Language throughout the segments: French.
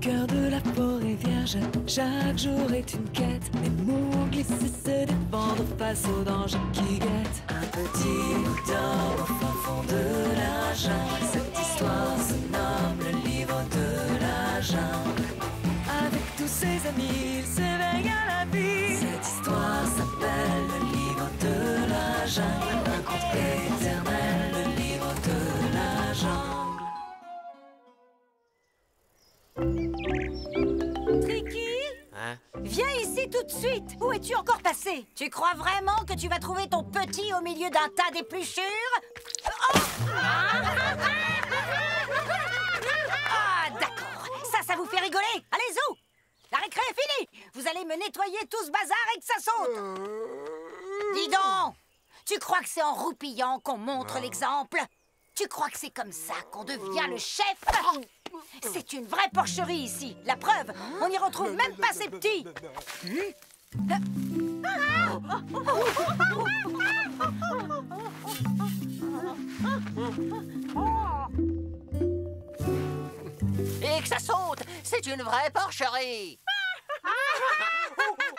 cœur de la forêt vierge, chaque jour est une quête. Les mots glissés se défendre face aux dangers qui guettent. Un petit bout d'or au fin fond de la jungle. Cette histoire se nomme le livre de la jungle. Avec tous ses amis, il s'éveille à la vie. Cette histoire s'appelle le livre de la jungle. Un conte éternel, le livre de la jungle. Tricky, Hein? viens ici tout de suite. Où es-tu encore passé? Tu crois vraiment que tu vas trouver ton petit au milieu d'un tas d'épluchures? Oh! Ah, d'accord. Ça vous fait rigoler? Allez, zou! La récré est finie. Vous allez me nettoyer tout ce bazar et que ça saute. Dis donc, tu crois que c'est en roupillant qu'on montre l'exemple? Tu crois que c'est comme ça qu'on devient le chef? C'est une vraie porcherie ici. La preuve, on n'y retrouve même pas ces petits. Et que ça saute! C'est une vraie porcherie!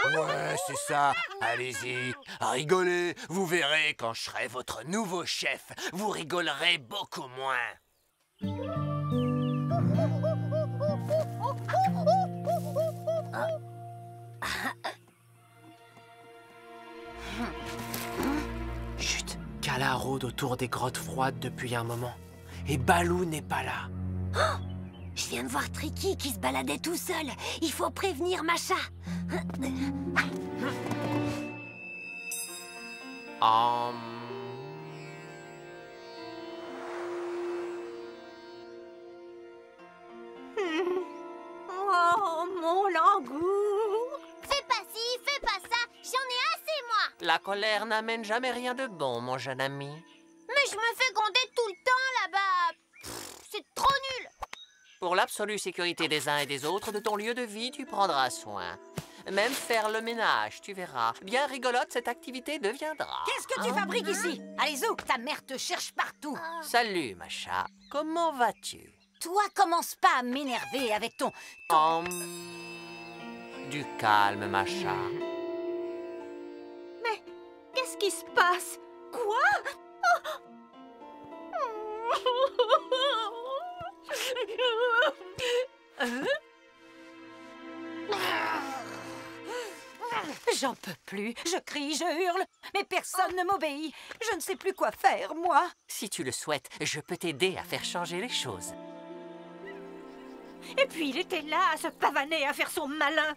Ouais, c'est ça. Allez-y, rigolez. Vous verrez, quand je serai votre nouveau chef, vous rigolerez beaucoup moins. Chut! Kala rôde autour des grottes froides depuis un moment. Et Balou n'est pas là. Je viens de voir Tricky qui se baladait tout seul. Il faut prévenir Macha. Oh, mon langour. Fais pas ci, fais pas ça, j'en ai assez, moi. La colère n'amène jamais rien de bon, mon jeune ami. Mais je me fais gronder tout le temps, là-bas. C'est trop nul. Pour l'absolue sécurité des uns et des autres de ton lieu de vie, tu prendras soin. Même faire le ménage, tu verras. Bien rigolote, cette activité deviendra. Qu'est-ce que tu fabriques ici? Allez, zou, ta mère te cherche partout. Salut, Macha. Comment vas-tu? Toi, commence pas à m'énerver avec ton... Du calme, Macha. Mais qu'est-ce qui se passe? Quoi? J'en peux plus. Je crie, je hurle, mais personne ne m'obéit. Je ne sais plus quoi faire, moi. Si tu le souhaites, je peux t'aider à faire changer les choses. Et puis il était là à se pavaner, à faire son malin.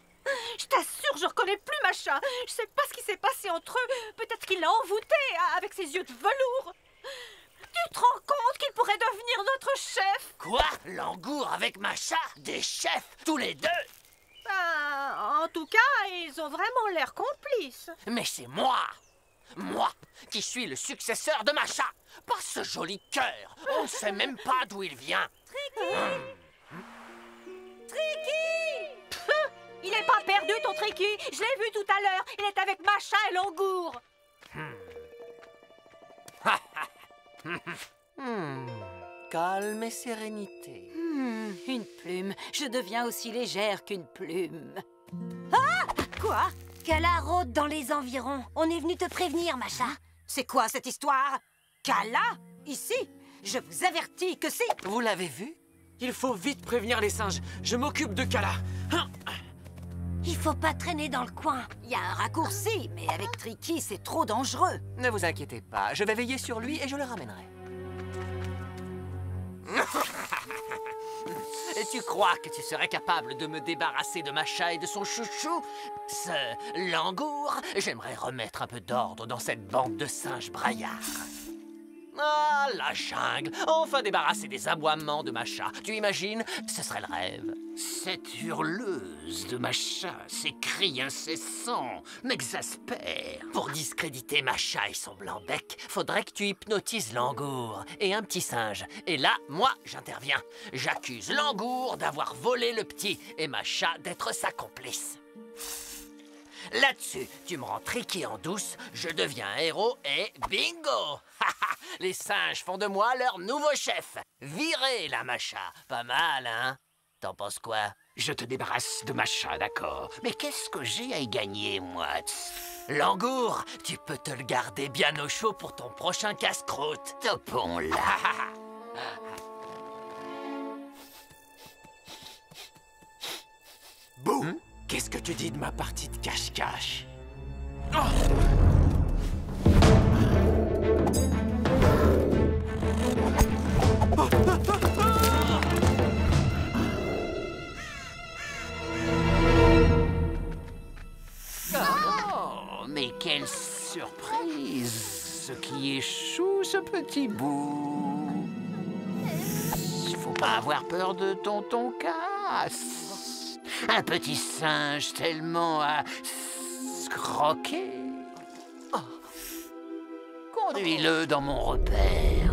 Je t'assure, je reconnais plus Macha. Je sais pas ce qui s'est passé entre eux. Peut-être qu'il l'a envoûté avec ses yeux de velours. Tu te rends compte qu'il pourrait devenir notre chef? Quoi? Langour avec Macha? Des chefs, tous les deux? En tout cas, ils ont vraiment l'air complices. Mais c'est moi! Moi, qui suis le successeur de Macha! Pas ce joli cœur! On ne sait même pas d'où il vient! Tricky! Il n'est pas perdu, ton Tricky. Je l'ai vu tout à l'heure. Il est avec Macha et Langour. Calme et sérénité. Une plume. Je deviens aussi légère qu'une plume. Ah! Quoi? Kala rôde dans les environs. On est venu te prévenir, Macha. C'est quoi cette histoire? Kala? Ici? Je vous avertis que si... Vous l'avez vu? Il faut vite prévenir les singes. Je m'occupe de Kala. Il faut pas traîner dans le coin. Il y a un raccourci, mais avec Tricky, c'est trop dangereux. Ne vous inquiétez pas, je vais veiller sur lui et je le ramènerai. Et tu crois que tu serais capable de me débarrasser de Macha et de son chouchou? Ce Langour? J'aimerais remettre un peu d'ordre dans cette bande de singes braillards. Ah, la jungle! Enfin débarrasser des aboiements de Macha. Tu imagines? Ce serait le rêve. Cette hurleuse de Macha, ces cris incessants, m'exaspèrent. Pour discréditer Macha et son blanc bec, faudrait que tu hypnotises Langour et un petit singe. Et là, moi, j'interviens. J'accuse Langour d'avoir volé le petit et Macha d'être sa complice. Là-dessus, tu me rends Tricky en douce, je deviens un héros et bingo! Les singes font de moi leur nouveau chef. Virez la Macha. Pas mal, hein? T'en penses quoi? Je te débarrasse de Macha, d'accord. Mais qu'est-ce que j'ai à y gagner, moi? Langour, tu peux te le garder bien au chaud pour ton prochain casse-croûte. Topons-la. Bouh! Qu'est-ce que tu dis de ma partie de cache-cache? Oh, mais quelle surprise! Ce qui échoue, ce petit bout. Faut pas avoir peur de tonton Casse. Un petit singe tellement à croquer. Oh. Conduis-le dans mon repère.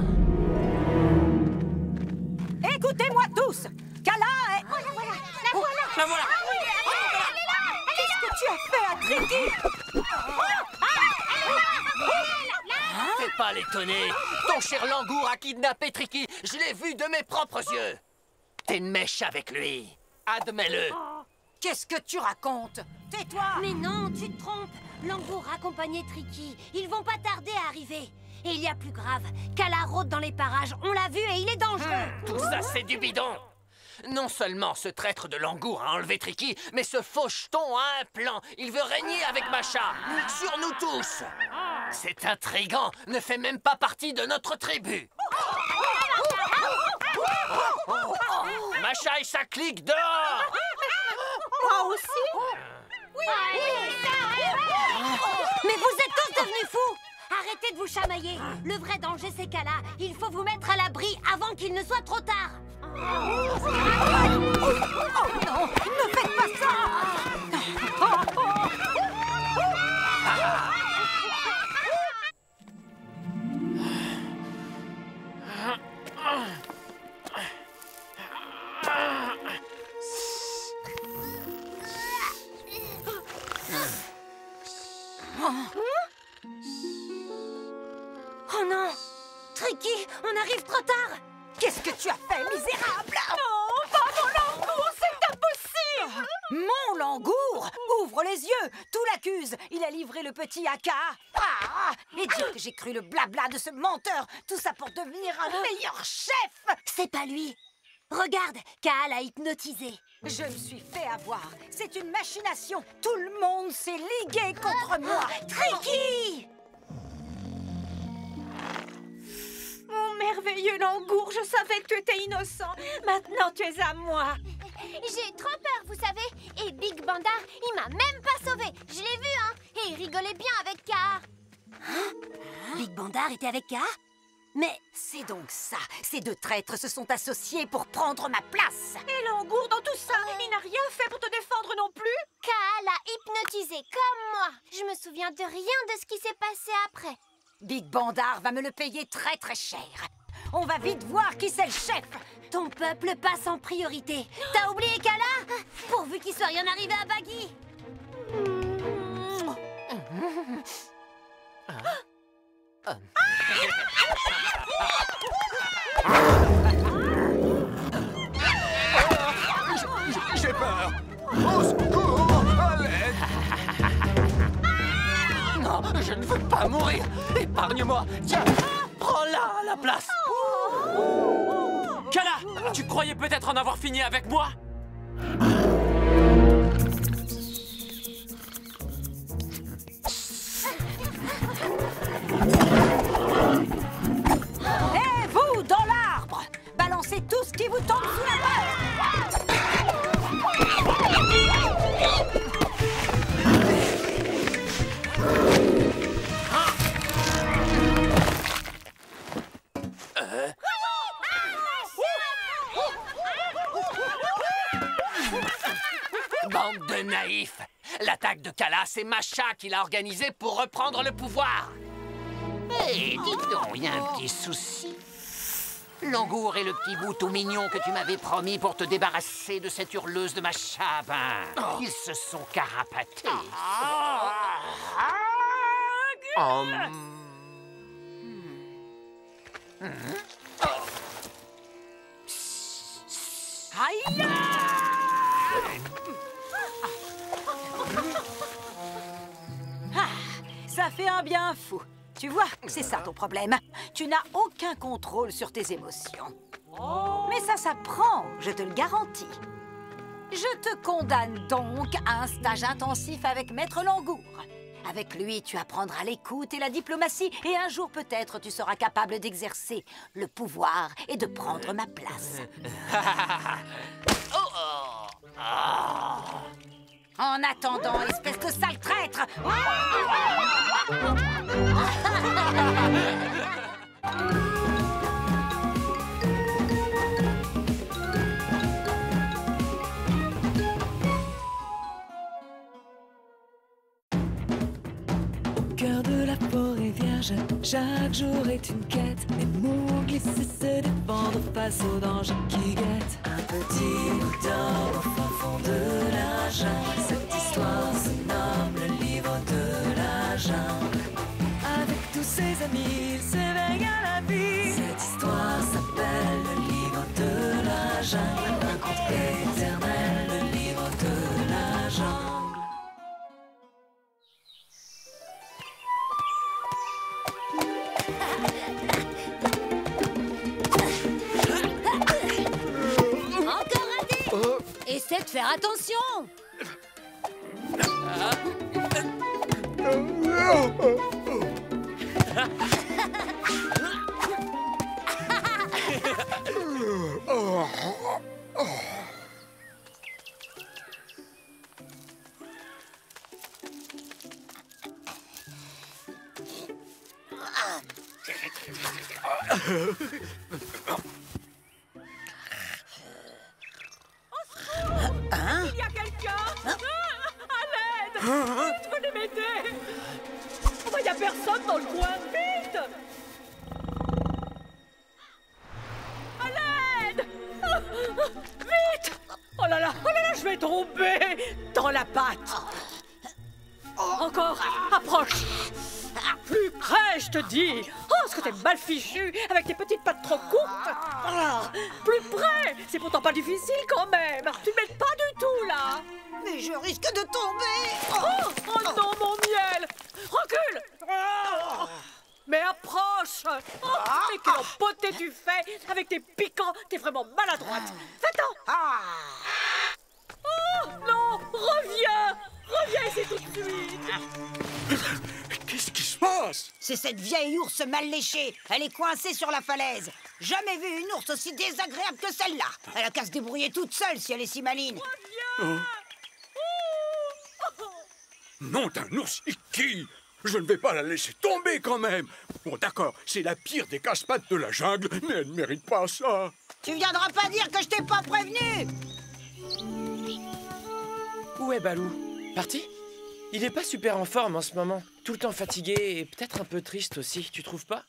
Écoutez-moi tous. Kala est... La voilà! Qu'est-ce que tu as fait à Tricky? Fais pas l'étonner. Ton cher Langour a kidnappé Tricky. Je l'ai vu de mes propres yeux. T'es une mèche avec lui. Admets-le. Qu'est-ce que tu racontes? Tais-toi. Mais non, tu te trompes. Langour accompagnait Tricky. Ils vont pas tarder à arriver. Et il y a plus grave. Kala rôde dans les parages. On l'a vu et il est dangereux. Tout ça, c'est du bidon. Non seulement ce traître de Langour a enlevé Tricky, mais ce faucheton a un plan. Il veut régner avec Macha, sur nous tous. C'est intriguant, ne fait même pas partie de notre tribu. Macha et sa clique dehors. Moi aussi? Mais vous êtes tous devenus fous. Arrêtez de vous chamailler. Le vrai danger, c'est Kala. Il faut vous mettre à l'abri avant qu'il ne soit trop tard. Oh non, ne faites pas ça. Oh non! Tricky, on arrive trop tard! Qu'est-ce que tu as fait, misérable? Non, pas mon Langour, c'est impossible! Mon Langour! Ouvre les yeux! Tout l'accuse! Il a livré le petit Aka! Ah! Et dire que j'ai cru le blabla de ce menteur! Tout ça pour devenir un meilleur chef! C'est pas lui! Regarde, Kaal a hypnotisé. Je me suis fait avoir! C'est une machination! Tout le monde s'est ligué contre moi! Tricky! Mon merveilleux Langour, je savais que tu étais innocent. Maintenant, tu es à moi. J'ai trop peur, vous savez. Et Big Bandar, il m'a même pas sauvé. Je l'ai vu, hein. Et il rigolait bien avec Car. Big Bandar était avec Car? Mais C'est donc ça! Ces deux traîtres se sont associés pour prendre ma place! Et Langour, dans tout ça, il n'a rien fait pour te défendre non plus? Kaal a hypnotisé comme moi. Je me souviens de rien de ce qui s'est passé après. Big Bandar va me le payer très très cher! On va vite voir qui c'est le chef! Ton peuple passe en priorité. T'as oublié Kala? Pourvu qu'il soit rien arrivé à Baggy. J'ai peur! Au secours! À l'aide! Non, je ne veux pas mourir. Épargne-moi. Tiens, prends-la à la place. Kala, tu croyais peut-être en avoir fini avec moi? Et vous, dans l'arbre! Balancez tout ce qui vous tombe sous la main! Bande de naïfs. L'attaque de Kala, c'est Macha qui l'a organisée pour reprendre le pouvoir. Hé, dis donc, il y a un petit souci. Langour et le petit bout tout mignon que tu m'avais promis pour te débarrasser de cette hurleuse de Macha, ils se sont carapatés. Aïe! fait un bien fou. Tu vois, c'est ça ton problème. Tu n'as aucun contrôle sur tes émotions. Mais ça s'apprend, je te le garantis. Je te condamne donc à un stage intensif avec Maître Langour. Avec lui, tu apprendras l'écoute et la diplomatie, et un jour peut-être tu seras capable d'exercer le pouvoir et de prendre ma place. En attendant, espèce de sale traître! Au cœur de la forêt vierge, chaque jour est une quête. Mais Mowgli sait se défendre face aux dangers qui guettent. Un petit bout d'or au fin fond de la jungle. Cette histoire se nomme le livre de la jungle. Avec tous ses amis, il s'éveille à la vie. Cette histoire s'appelle le livre de la jungle. Un conte éternel, le livre de la jungle. Encore un dé. Essaie de faire attention. Il y a quelqu'un à l'aide. Venez m'aider. Il n'y a personne dans le coin. Vite. À l'aide. Vite. Oh là là, je vais tomber dans la pâte. Encore, approche. Plus près, je te dis. Oh, ce que t'es mal fichu, avec tes petites pattes trop courtes. Ah, plus près. C'est pourtant pas difficile quand même. Tu ne m'aides pas du tout, là. Mais je risque de tomber! Oh non, mon miel. Recule. Oh, mais approche. Oh, mais quelle beauté tu fais. Avec tes piquants, t'es vraiment maladroite. Va-t'en. Oh non, reviens. Reviens ici tout de suite. Qu'est-ce qui se passe? C'est cette vieille ours mal léchée. Elle est coincée sur la falaise. Jamais vu une ours aussi désagréable que celle-là. Elle a qu'à se débrouiller toute seule si elle est si maligne. Non d'un ours Iki! Je ne vais pas la laisser tomber quand même. Bon d'accord, c'est la pire des casse-pattes de la jungle, mais elle ne mérite pas ça. Tu viendras pas dire que je t'ai pas prévenu! Où est Balou? Parti? Il est pas super en forme en ce moment. Tout le temps fatigué et peut-être un peu triste aussi, tu trouves pas?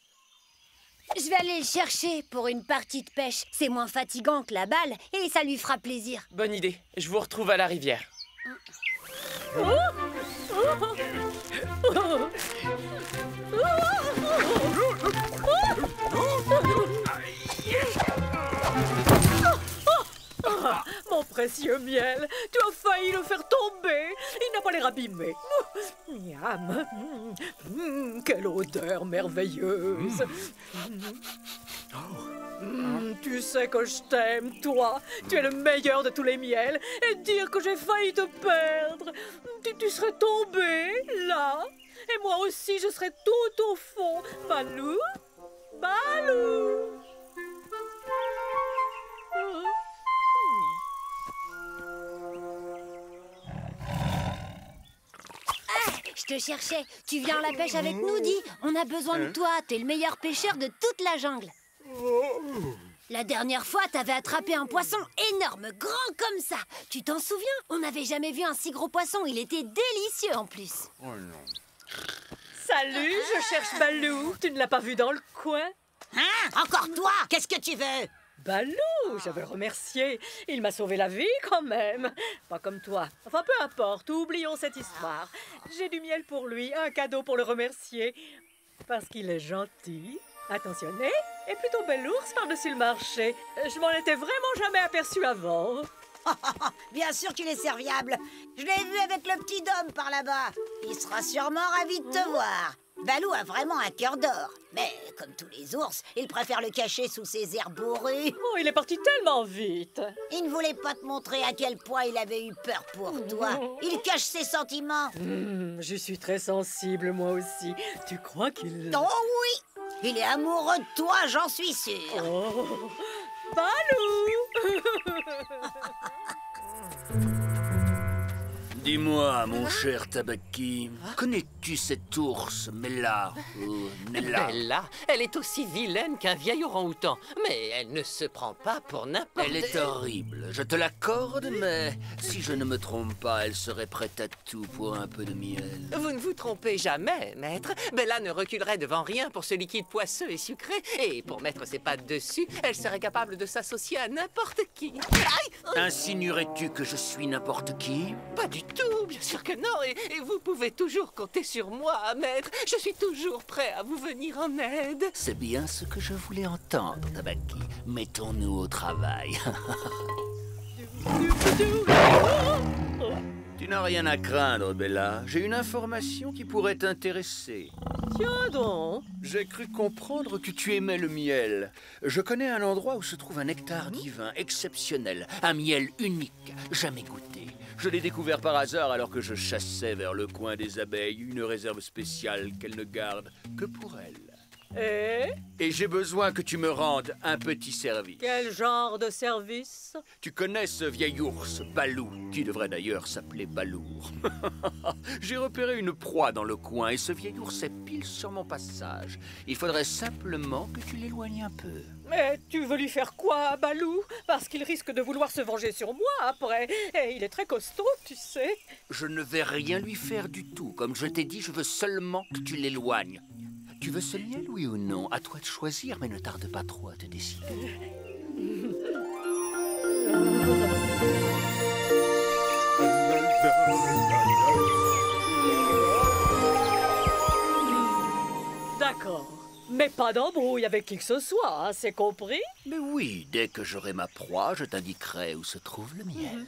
Je vais aller le chercher pour une partie de pêche. C'est moins fatigant que la balle et ça lui fera plaisir. Bonne idée. Je vous retrouve à la rivière. Mon précieux miel, tu as failli le faire tomber. Il n'a pas l'air abîmé. Miam. Quelle odeur merveilleuse. Tu sais que je t'aime, toi. Tu es le meilleur de tous les miels. Et dire que j'ai failli te perdre. Tu serais tombé, là. Et moi aussi, je serais tout au fond. Balou, Balou. Je te cherchais. Tu viens à la pêche avec nous, dis. On a besoin de toi. T'es le meilleur pêcheur de toute la jungle. La dernière fois, t'avais attrapé un poisson énorme, grand comme ça. Tu t'en souviens? On n'avait jamais vu un si gros poisson. Il était délicieux en plus. Oh non. Salut, je cherche Balou. Tu ne l'as pas vu dans le coin? Hein? Encore toi? Qu'est-ce que tu veux? Balou, je veux le remercier. Il m'a sauvé la vie quand même. Pas comme toi. Enfin, peu importe, oublions cette histoire. J'ai du miel pour lui, un cadeau pour le remercier. Parce qu'il est gentil, attentionné et plutôt bel ours par-dessus le marché. Je m'en étais vraiment jamais aperçu avant. Bien sûr qu'il est serviable. Je l'ai vu avec le petit Dom par là-bas. Il sera sûrement ravi de te voir. Balou a vraiment un cœur d'or. Mais comme tous les ours, il préfère le cacher sous ses airs bourrus. Oh, il est parti tellement vite. Il ne voulait pas te montrer à quel point il avait eu peur pour toi. Il cache ses sentiments. Je suis très sensible, moi aussi. Tu crois qu'il... Oh oui! Il est amoureux de toi, j'en suis sûre. Oh, Balou! Dis-moi, mon cher Tabaki, connais-tu cet ours, Mella ou Nella? Bella, elle est aussi vilaine qu'un vieil orang-outan, mais elle ne se prend pas pour n'importe... Elle est horrible, je te l'accorde, mais si je ne me trompe pas, elle serait prête à tout pour un peu de miel. Vous ne vous trompez jamais, maître. Bella ne reculerait devant rien pour ce liquide poisseux et sucré. Et pour mettre ses pattes dessus, elle serait capable de s'associer à n'importe qui. Aïe! Insinuerais-tu que je suis n'importe qui? Pas du tout, bien sûr que non. Et vous pouvez toujours compter sur moi, maître. Je suis toujours prêt à vous venir en aide. C'est bien ce que je voulais entendre, Tabaki. Mettons-nous au travail. Tu n'as rien à craindre, Bella. J'ai une information qui pourrait t'intéresser. Tiens donc. J'ai cru comprendre que tu aimais le miel. Je connais un endroit où se trouve un nectar divin exceptionnel, un miel unique, jamais goûté. Je l'ai découvert par hasard alors que je chassais vers le coin des abeilles une réserve spéciale qu'elles ne gardent que pour elles. Et j'ai besoin que tu me rendes un petit service. Quel genre de service? Tu connais ce vieil ours, Balou, qui devrait d'ailleurs s'appeler Balour. J'ai repéré une proie dans le coin et ce vieil ours est pile sur mon passage. Il faudrait simplement que tu l'éloignes un peu. Mais tu veux lui faire quoi, Balou? Parce qu'il risque de vouloir se venger sur moi après. Et il est très costaud, tu sais. Je ne vais rien lui faire du tout. Comme je t'ai dit, je veux seulement que tu l'éloignes. Tu veux ce miel, oui ou non? À toi de choisir, mais ne tarde pas trop à te décider. D'accord. Mais pas d'embrouille avec qui que ce soit, hein, c'est compris? Mais oui, dès que j'aurai ma proie, je t'indiquerai où se trouve le miel.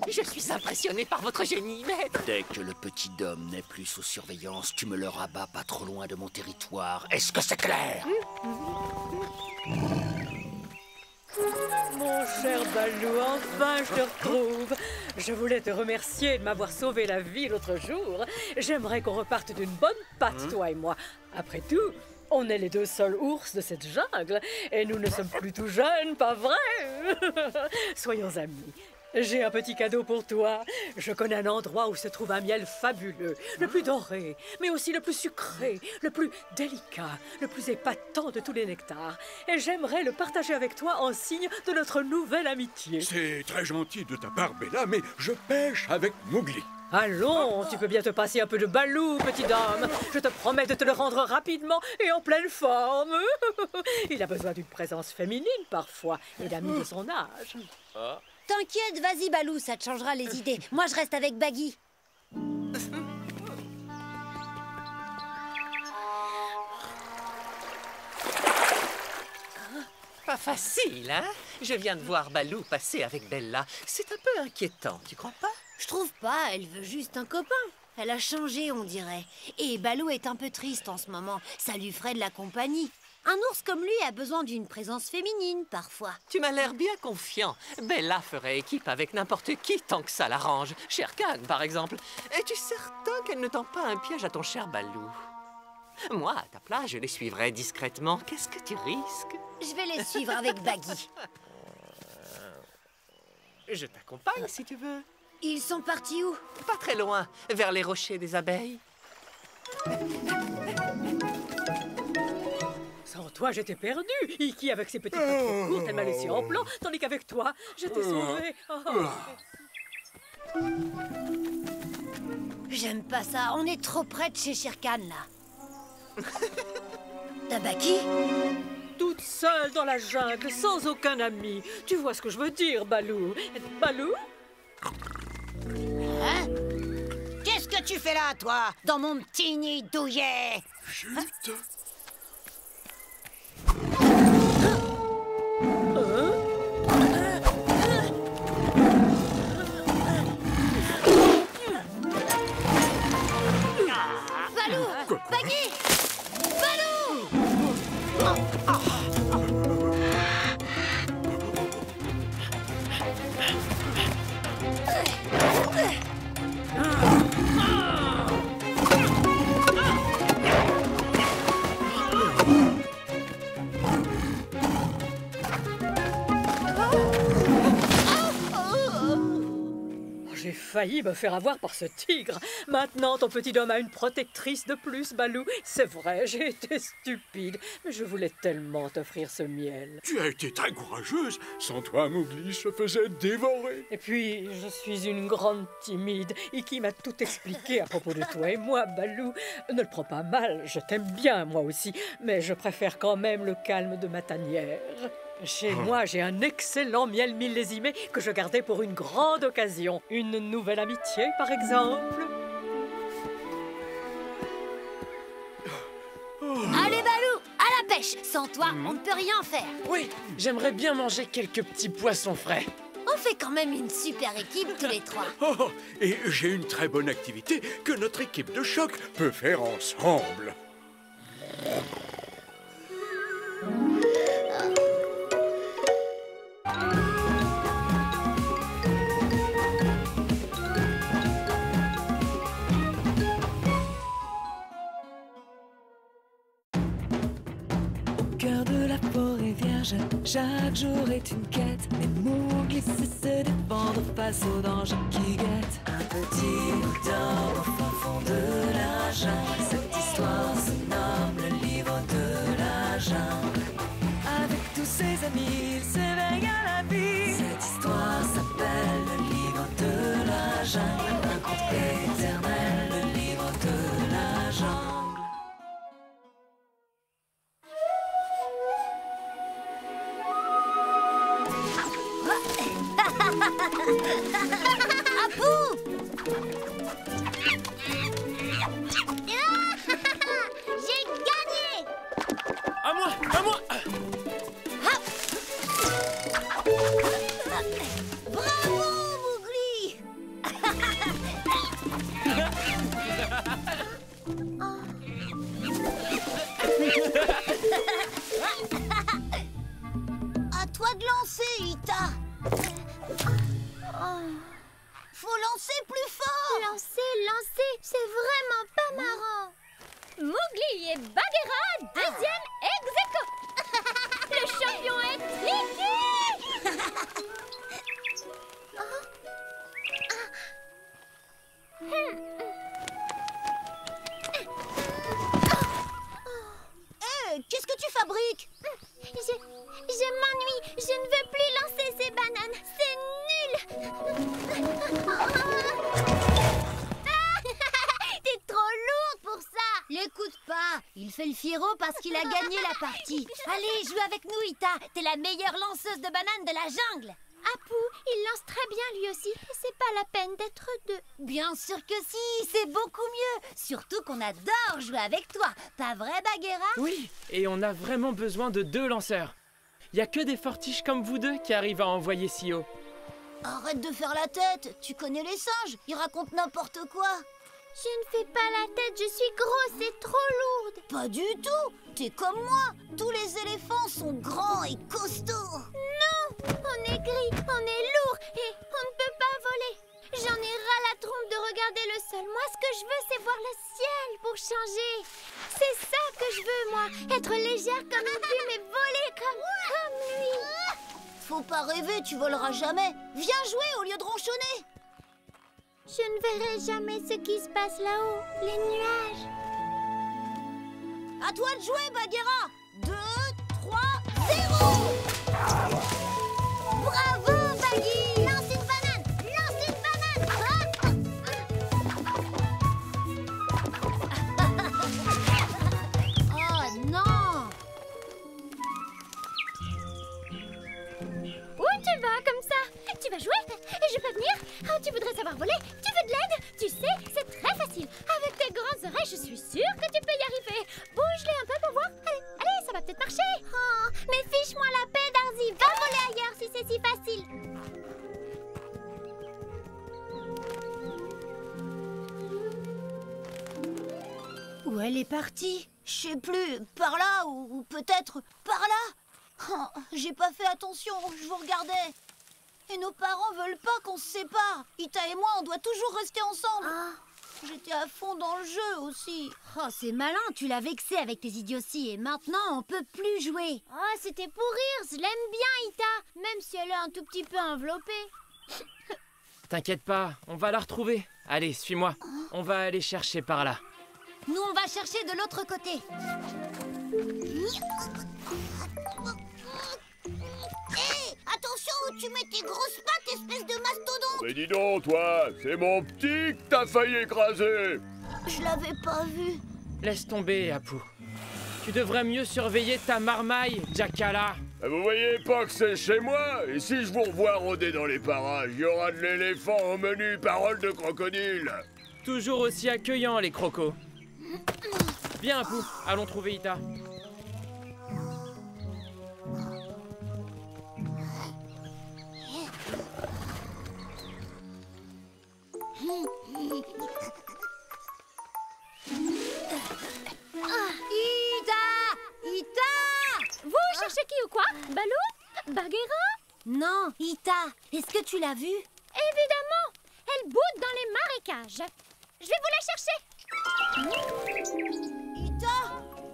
Je suis impressionné par votre génie, maître. Dès que le petit Dom n'est plus sous surveillance, tu me le rabats pas trop loin de mon territoire. Est-ce que c'est clair? Mon cher Balou, enfin je te retrouve. Je voulais te remercier de m'avoir sauvé la vie l'autre jour. J'aimerais qu'on reparte d'une bonne patte, toi et moi. Après tout, on est les deux seuls ours de cette jungle. Et nous ne sommes plus tout jeunes, pas vrai? Soyons amis. J'ai un petit cadeau pour toi. Je connais un endroit où se trouve un miel fabuleux, le plus doré, mais aussi le plus sucré, le plus délicat, le plus épatant de tous les nectars. Et j'aimerais le partager avec toi en signe de notre nouvelle amitié. C'est très gentil de ta part, Bella, mais je pêche avec Mowgli. Allons, tu peux bien te passer un peu de Balou, petit homme. Je te promets de te le rendre rapidement et en pleine forme. Il a besoin d'une présence féminine parfois et d'amis de son âge. T'inquiète, vas-y Balou, ça te changera les idées. Moi, je reste avec Baggy. Pas facile, hein? Je viens de voir Balou passer avec Bella. C'est un peu inquiétant, tu crois pas? Je trouve pas, elle veut juste un copain. Elle a changé, on dirait. Et Balou est un peu triste en ce moment. Ça lui ferait de la compagnie. Un ours comme lui a besoin d'une présence féminine, parfois. Tu m'as l'air bien confiant. Bella ferait équipe avec n'importe qui tant que ça l'arrange. Shere Khan, par exemple. Es-tu certain qu'elle ne tend pas un piège à ton cher Balou? Moi, à ta place, je les suivrais discrètement. Qu'est-ce que tu risques? Je vais les suivre avec Baggy. Je t'accompagne si tu veux. Ils sont partis où? Pas très loin, vers les rochers des abeilles. Sans toi, j'étais perdue. Iki, avec ses petites pattes trop courtes, elle m'a laissé en plan, tandis qu'avec toi, j'étais sauvée. J'aime pas ça. On est trop près de chez Shere Khan, là. Tabaki? Toute seule dans la jungle, sans aucun ami. Tu vois ce que je veux dire, Balou? Balou? Hein? Qu'est-ce que tu fais là, toi, dans mon petit nid douillet? failli me faire avoir par ce tigre. Maintenant, ton petit homme a une protectrice de plus, Balou. C'est vrai, j'ai été stupide, mais je voulais tellement t'offrir ce miel. Tu as été très courageuse. Sans toi, Mowgli se faisait dévorer. Et puis, je suis une grande timide. Iki m'a tout expliqué à propos de toi et moi, Balou. Ne le prends pas mal, je t'aime bien, moi aussi, mais je préfère quand même le calme de ma tanière. Chez moi, j'ai un excellent miel millésimé que je gardais pour une grande occasion. Une nouvelle amitié, par exemple. Allez, Balou, à la pêche. Sans toi, on ne peut rien faire. Oui, j'aimerais bien manger quelques petits poissons frais. On fait quand même une super équipe tous les trois. Oh, et j'ai une très bonne activité que notre équipe de choc peut faire ensemble. Au cœur de la forêt vierge, chaque jour est une quête. Mais Mowgli sait se défendre face aux dangers qui guettent. Un petit bout d'or au fin fond de la jungle. Cette histoire se nomme le livre de la jungle. Avec tous ses amis, il s'éveille à la vie. Cette histoire s'appelle le livre de la jungle. Un conte éternel, le livre de la jungle. Apou! J'ai gagné! À moi, à moi. Bravo, Mowgli! À toi de lancer, Ita! Faut lancer plus fort! Lancer, c'est vraiment pas marrant. Mowgli et Bagheera, deuxième ex-aequo. Le champion est Mickey. Qu'est-ce que tu fabriques? Je m'ennuie, je ne veux plus lancer ces bananes. C'est nul. T'es trop lourde pour ça! L'écoute pas, il fait le fiero parce qu'il a gagné la partie. Allez, joue avec nous, Ita. T'es la meilleure lanceuse de bananes de la jungle. Apu, il lance très bien lui aussi. C'est pas la peine d'être deux. Bien sûr que si, c'est beaucoup mieux. Surtout qu'on adore jouer avec toi. Pas vrai, Bagheera? Oui, et on a vraiment besoin de 2 lanceurs. Il y a que des fortiches comme vous deux qui arrivent à envoyer si haut. Arrête de faire la tête. Tu connais les singes, ils racontent n'importe quoi. Je ne fais pas la tête, je suis grosse et trop lourde. Pas du tout. T'es comme moi. Tous les éléphants sont grands et costauds. Non, on est gris, on est lourd et on ne peut pas voler. J'en ai ras la trompe de regarder le sol. Moi, ce que je veux, c'est voir le ciel pour changer. C'est ça que je veux, moi. Être légère comme une plume et voler comme lui. Faut pas rêver, tu voleras jamais. Viens jouer au lieu de ronchonner. Je ne verrai jamais ce qui se passe là-haut, les nuages. À toi de jouer, Bagheera. 2, 3, 0. Bravo, Baggy. Lance une banane. Lance une banane. Oh non. Où tu vas comme ça? Tu vas jouer? Je peux venir? Oh, tu voudrais savoir voler? Tu veux de l'aide? Tu sais, c'est très facile. Avec tes grandes oreilles, je suis sûre que tu peux y arriver. Bouge-les un peu pour voir. Allez, allez, ça va peut-être marcher. Oh, mais fiche-moi la paix, Darzy. Va voler ailleurs si c'est si facile. Où elle est partie? Je sais plus, par là ou peut-être par là. Oh, j'ai pas fait attention, je vous regardais. Et nos parents veulent pas qu'on se sépare. Ita et moi, on doit toujours rester ensemble. J'étais à fond dans le jeu aussi. Oh, c'est malin, tu l'as vexé avec tes idioties et maintenant on peut plus jouer. Oh, c'était pour rire. Je l'aime bien, Ita. Même si elle est un tout petit peu enveloppée. t'inquiète pas, on va la retrouver. Allez, suis-moi. On va aller chercher par là. Nous, on va chercher de l'autre côté. Hé, attention où tu mets tes grosses pattes, espèce de mastodonte! Mais dis donc, toi, c'est mon petit que t'as failli écraser. Je l'avais pas vu. Laisse tomber, Apu. Tu devrais mieux surveiller ta marmaille, Jackala. Vous voyez pas que c'est chez moi? Et si je vous revois rôder dans les parages, il y aura de l'éléphant au menu, parole de crocodile. Toujours aussi accueillants, les crocos. Viens, Apu, allons trouver Ita. Vous cherchez qui ou quoi? Balou? Bagheera? Non, Ita, est-ce que tu l'as vue? Évidemment! Elle boude dans les marécages. Je vais vous la chercher. Ita,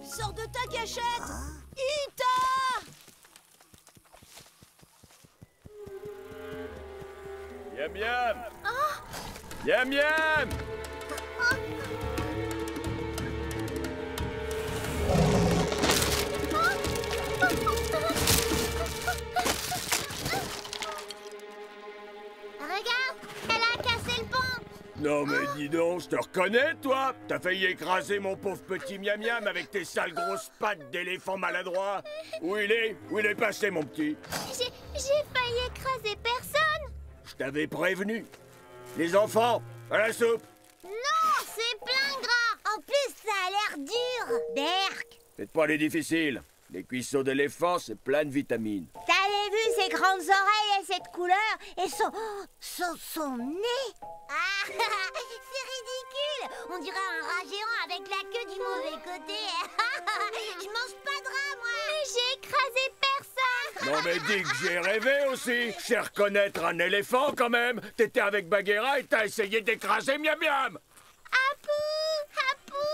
sors de ta cachette. Ita! Miam miam. Miam miam. Regarde, elle a cassé le pont. Non mais dis donc, je te reconnais, toi. T'as failli écraser mon pauvre petit miam miam avec tes sales grosses pattes d'éléphant maladroit. Où il est? Où il est passé, mon petit? J'ai failli écraser personne. Je t'avais prévenu. Les enfants, à la soupe. Non, c'est plein gras. En plus, ça a l'air dur. Berk. Faites pas les difficiles. Les cuisseaux d'éléphant, c'est plein de vitamines. T'avais vu ses grandes oreilles et cette couleur et son nez? Ah, c'est ridicule. On dirait un rat géant avec la queue du mauvais côté. Je mange pas de rat, moi. Mais j'ai écrasé personne. Non mais dis que j'ai rêvé aussi. Je sais reconnaître un éléphant quand même. T'étais avec Bagheera et t'as essayé d'écraser Miam Miam. Apu, Apu,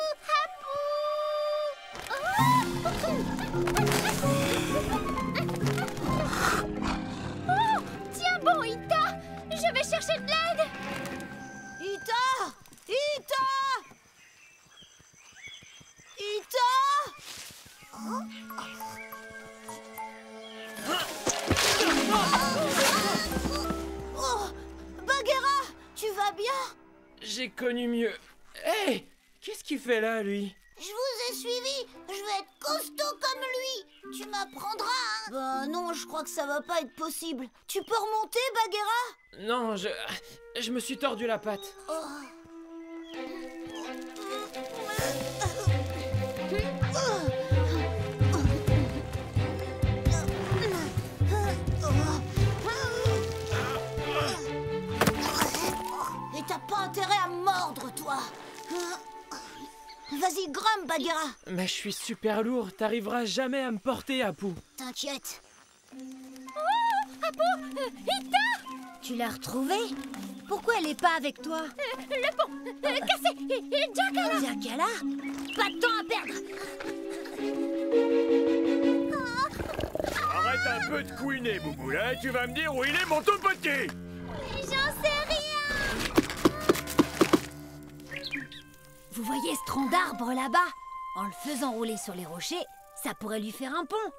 Apu. Oh, tiens bon, Ita. Je vais chercher de l'aide. Ita! Ita! Ita! Oh! Bagheera! Tu vas bien? J'ai connu mieux. Hé! Qu'est-ce qu'il fait là, lui? Je vous ai suivi. Je vais être costaud comme lui. Tu m'apprendras, hein? Bah non, je crois que ça va pas être possible. Tu peux remonter, Bagheera? Non, je me suis tordu la patte. Et t'as pas intérêt à me mordre, toi. Vas-y, grimpe, Bagheera. Mais je suis super lourd, t'arriveras jamais à me porter, Apu. T'inquiète. Apu, Ita! Tu l'as retrouvée? Pourquoi elle est pas avec toi? Le pont cassé. Et Jackala. Jackala? Pas de temps à perdre. Arrête un peu de couiner, Bouboule, hein. Tu vas me dire où il est, mon tout petit. J'en sais rien. Vous voyez ce tronc d'arbre là-bas? En le faisant rouler sur les rochers, ça pourrait lui faire un pont.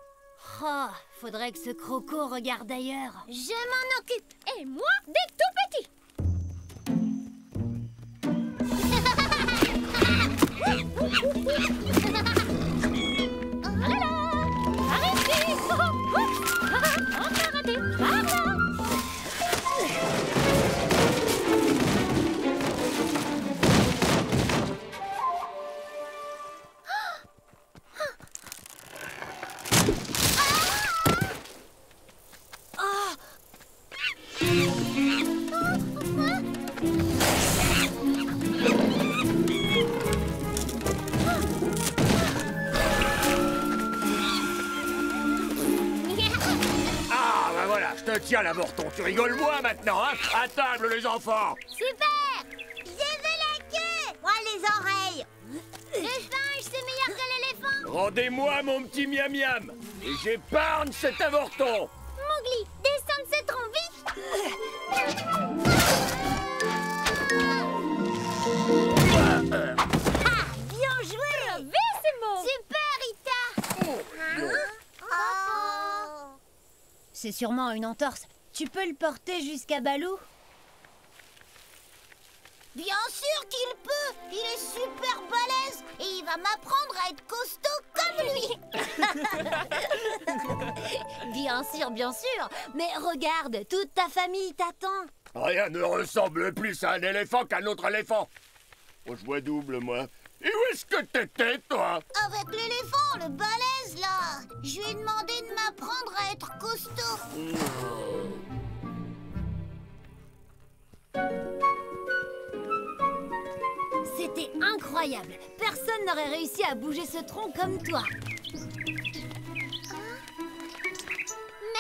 Oh, faudrait que ce croco regarde ailleurs. Je m'en occupe. Et moi, des tout petits. Oh là là. Arrêtez. Encore raté. Par là. Ah, bah voilà, je te tiens, l'avorton. Tu rigoles moins maintenant, hein. À table, les enfants. Super. J'ai vu la queue. Moi, les oreilles. Le singe, c'est meilleur que l'éléphant. Rendez-moi mon petit miam miam. Et j'épargne cet avorton. Mowgli, descends de ce tronc vite. C'est sûrement une entorse. Tu peux le porter jusqu'à Balou? Bien sûr qu'il peut. Il est super balèze et il va m'apprendre à être costaud comme lui. Bien sûr. Mais regarde, toute ta famille t'attend. Rien ne ressemble plus à un éléphant qu'un autre éléphant. Oh, je vois double, moi. Et où est-ce que t'étais, toi? Avec l'éléphant, le balèze, là. Je lui ai demandé de m'apprendre à être costaud. C'était incroyable. Personne n'aurait réussi à bouger ce tronc comme toi.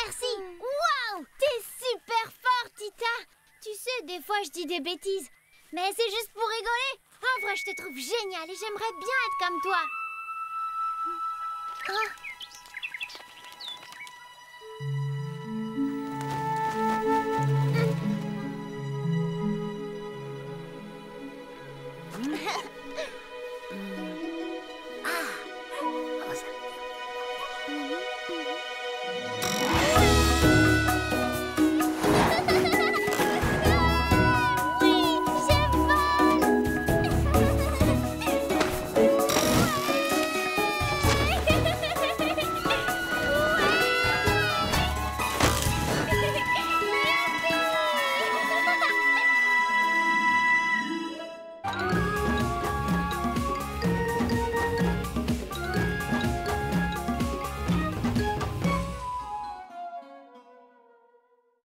Merci. Waouh, t'es super fort, Tita. Tu sais, des fois, je dis des bêtises. Mais c'est juste pour rigoler. En vrai, je te trouve génial et j'aimerais bien être comme toi.